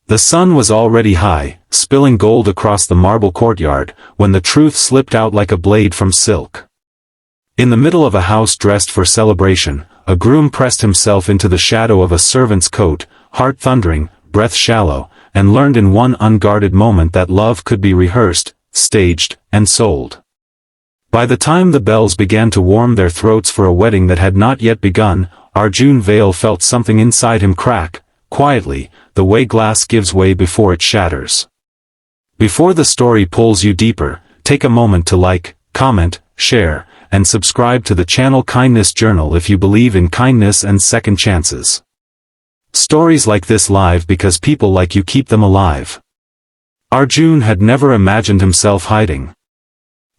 The sun was already high, spilling gold across the marble courtyard, when the truth slipped out like a blade from silk. In the middle of a house dressed for celebration, a groom pressed himself into the shadow of a servant's coat, heart thundering, breath shallow, and learned in one unguarded moment that love could be rehearsed, staged, and sold. By the time the bells began to warm their throats for a wedding that had not yet begun, Arjun Vale felt something inside him crack, quietly, the way glass gives way before it shatters. Before the story pulls you deeper, take a moment to like, comment, share, and subscribe to the channel Kindness Journal if you believe in kindness and second chances. Stories like this live because people like you keep them alive. Arjun had never imagined himself hiding.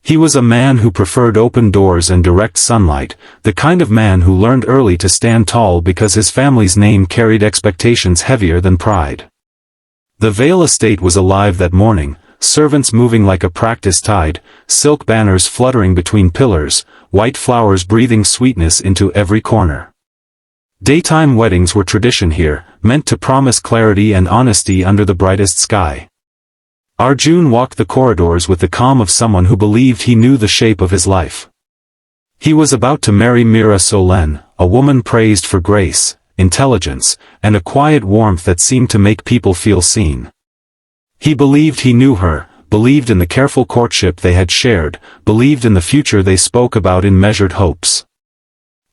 He was a man who preferred open doors and direct sunlight, the kind of man who learned early to stand tall because his family's name carried expectations heavier than pride. The Vale estate was alive that morning, servants moving like a practice tide, silk banners fluttering between pillars, white flowers breathing sweetness into every corner. Daytime weddings were tradition here, meant to promise clarity and honesty under the brightest sky. Arjun walked the corridors with the calm of someone who believed he knew the shape of his life. He was about to marry Mira Solen, a woman praised for grace, intelligence, and a quiet warmth that seemed to make people feel seen. He believed he knew her, believed in the careful courtship they had shared, believed in the future they spoke about in measured hopes.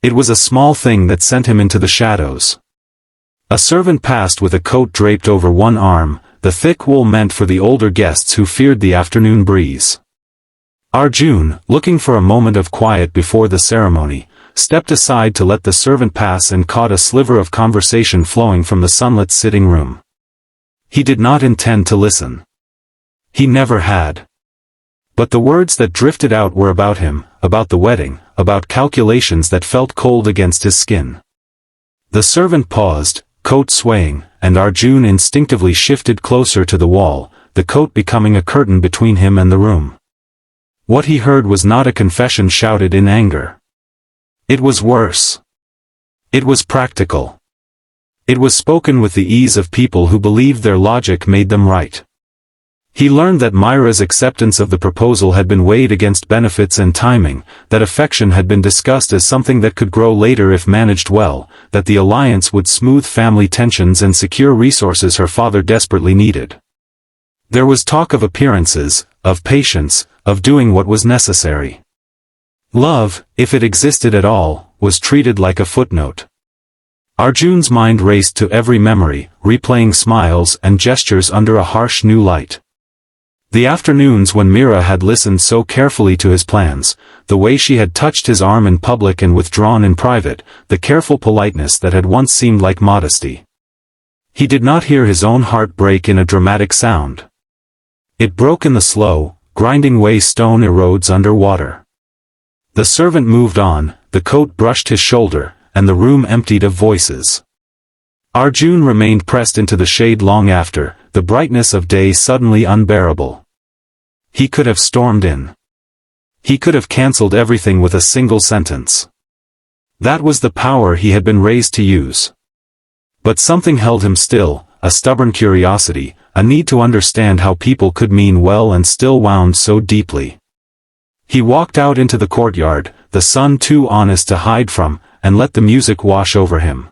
It was a small thing that sent him into the shadows. A servant passed with a coat draped over one arm, the thick wool meant for the older guests who feared the afternoon breeze. Arjun, looking for a moment of quiet before the ceremony, stepped aside to let the servant pass and caught a sliver of conversation flowing from the sunlit sitting room. He did not intend to listen. He never had. But the words that drifted out were about him, about the wedding, about calculations that felt cold against his skin. The servant paused, coat swaying, and Arjun instinctively shifted closer to the wall, the coat becoming a curtain between him and the room. What he heard was not a confession shouted in anger. It was worse. It was practical. It was spoken with the ease of people who believed their logic made them right. He learned that Myra's acceptance of the proposal had been weighed against benefits and timing, that affection had been discussed as something that could grow later if managed well, that the alliance would smooth family tensions and secure resources her father desperately needed. There was talk of appearances, of patience, of doing what was necessary. Love, if it existed at all, was treated like a footnote. Arjun's mind raced to every memory, replaying smiles and gestures under a harsh new light. The afternoons when Mira had listened so carefully to his plans, the way she had touched his arm in public and withdrawn in private, the careful politeness that had once seemed like modesty. He did not hear his own heart break in a dramatic sound. It broke in the slow, grinding way stone erodes under water. The servant moved on, the coat brushed his shoulder, and the room emptied of voices. Arjun remained pressed into the shade long after, the brightness of day suddenly unbearable. He could have stormed in. He could have cancelled everything with a single sentence. That was the power he had been raised to use. But something held him still, a stubborn curiosity, a need to understand how people could mean well and still wound so deeply. He walked out into the courtyard, the sun too honest to hide from, and let the music wash over him.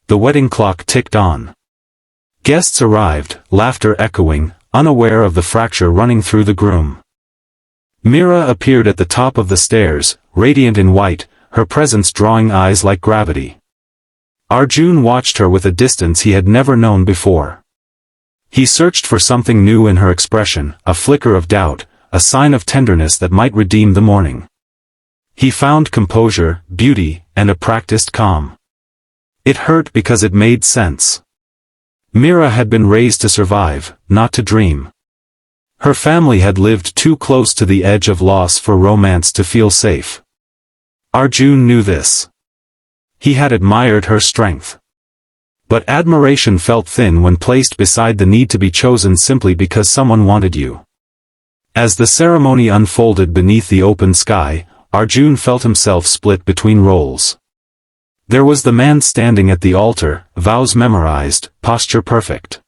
The wedding clock ticked on. Guests arrived, laughter echoing, unaware of the fracture running through the groom. Mira appeared at the top of the stairs, radiant in white, her presence drawing eyes like gravity. Arjun watched her with a distance he had never known before. He searched for something new in her expression, a flicker of doubt, a sign of tenderness that might redeem the morning. He found composure, beauty, and a practiced calm. It hurt because it made sense. Mira had been raised to survive, not to dream. Her family had lived too close to the edge of loss for romance to feel safe. Arjun knew this. He had admired her strength. But admiration felt thin when placed beside the need to be chosen simply because someone wanted you. As the ceremony unfolded beneath the open sky, Arjun felt himself split between roles. There was the man standing at the altar, vows memorized, posture perfect.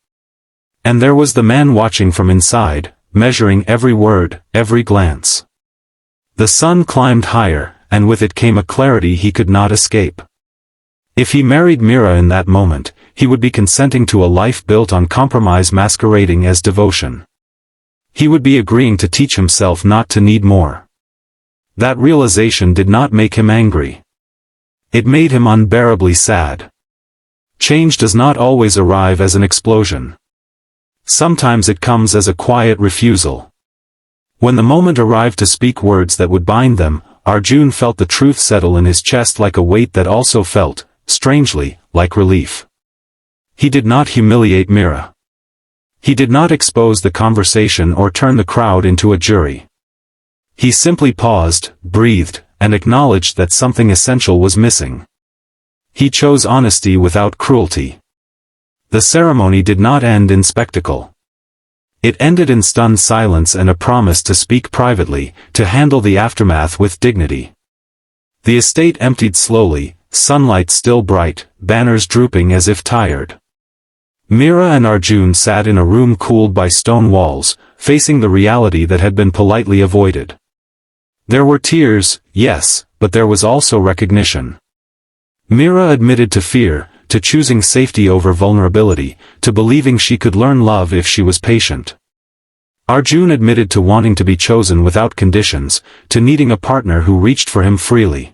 And there was the man watching from inside, measuring every word, every glance. The sun climbed higher, and with it came a clarity he could not escape. If he married Mira in that moment, he would be consenting to a life built on compromise masquerading as devotion. He would be agreeing to teach himself not to need more. That realization did not make him angry. It made him unbearably sad. Change does not always arrive as an explosion. Sometimes it comes as a quiet refusal. When the moment arrived to speak words that would bind them, Arjun felt the truth settle in his chest like a weight that also felt, strangely, like relief. He did not humiliate Mira. He did not expose the conversation or turn the crowd into a jury. He simply paused, breathed, and acknowledged that something essential was missing. He chose honesty without cruelty. The ceremony did not end in spectacle. It ended in stunned silence and a promise to speak privately, to handle the aftermath with dignity. The estate emptied slowly, sunlight still bright, banners drooping as if tired. Mira and Arjun sat in a room cooled by stone walls, facing the reality that had been politely avoided. There were tears, yes, but there was also recognition. Mira admitted to fear, to choosing safety over vulnerability, to believing she could learn love if she was patient. Arjun admitted to wanting to be chosen without conditions, to needing a partner who reached for him freely.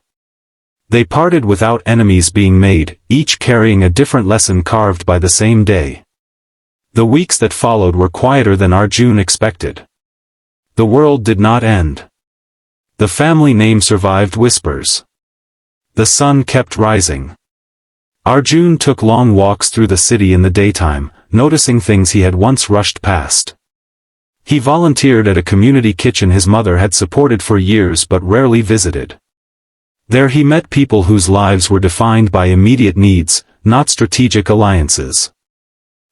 They parted without enemies being made, each carrying a different lesson carved by the same day. The weeks that followed were quieter than Arjun expected. The world did not end. The family name survived whispers. The sun kept rising. Arjun took long walks through the city in the daytime, noticing things he had once rushed past. He volunteered at a community kitchen his mother had supported for years but rarely visited. There he met people whose lives were defined by immediate needs, not strategic alliances.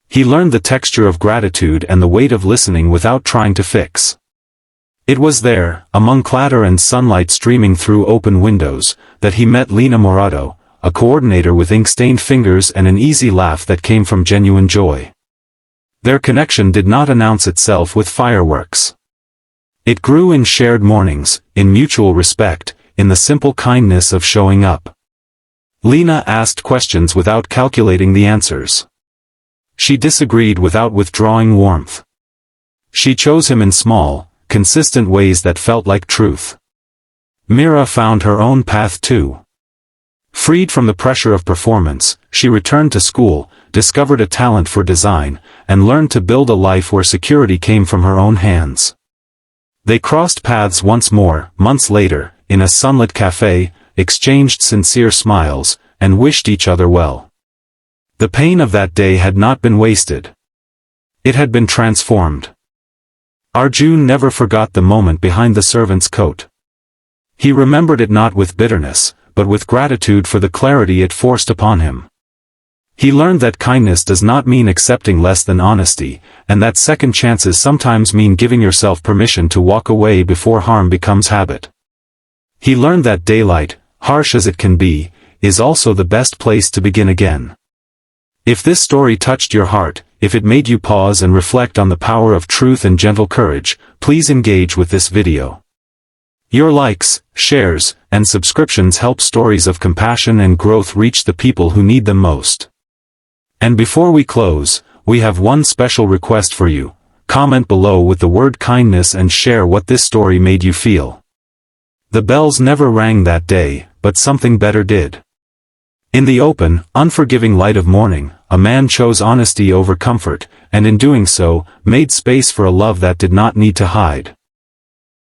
He learned the texture of gratitude and the weight of listening without trying to fix. It was there, among clatter and sunlight streaming through open windows, that he met Lina Morado, a coordinator with ink-stained fingers and an easy laugh that came from genuine joy. Their connection did not announce itself with fireworks. It grew in shared mornings, in mutual respect, in the simple kindness of showing up. Lina asked questions without calculating the answers. She disagreed without withdrawing warmth. She chose him in small, consistent ways that felt like truth. Mira found her own path too. Freed from the pressure of performance, she returned to school, discovered a talent for design, and learned to build a life where security came from her own hands. They crossed paths once more, months later, in a sunlit cafe, exchanged sincere smiles, and wished each other well. The pain of that day had not been wasted. It had been transformed. Arjun never forgot the moment behind the servant's coat. He remembered it not with bitterness, but with gratitude for the clarity it forced upon him. He learned that kindness does not mean accepting less than honesty, and that second chances sometimes mean giving yourself permission to walk away before harm becomes habit. He learned that daylight, harsh as it can be, is also the best place to begin again. If this story touched your heart, if it made you pause and reflect on the power of truth and gentle courage, please engage with this video. Your likes, shares, and subscriptions help stories of compassion and growth reach the people who need them most. And before we close, we have one special request for you. Comment below with the word kindness and share what this story made you feel. The bells never rang that day, but something better did. In the open, unforgiving light of morning, a man chose honesty over comfort, and in doing so, made space for a love that did not need to hide.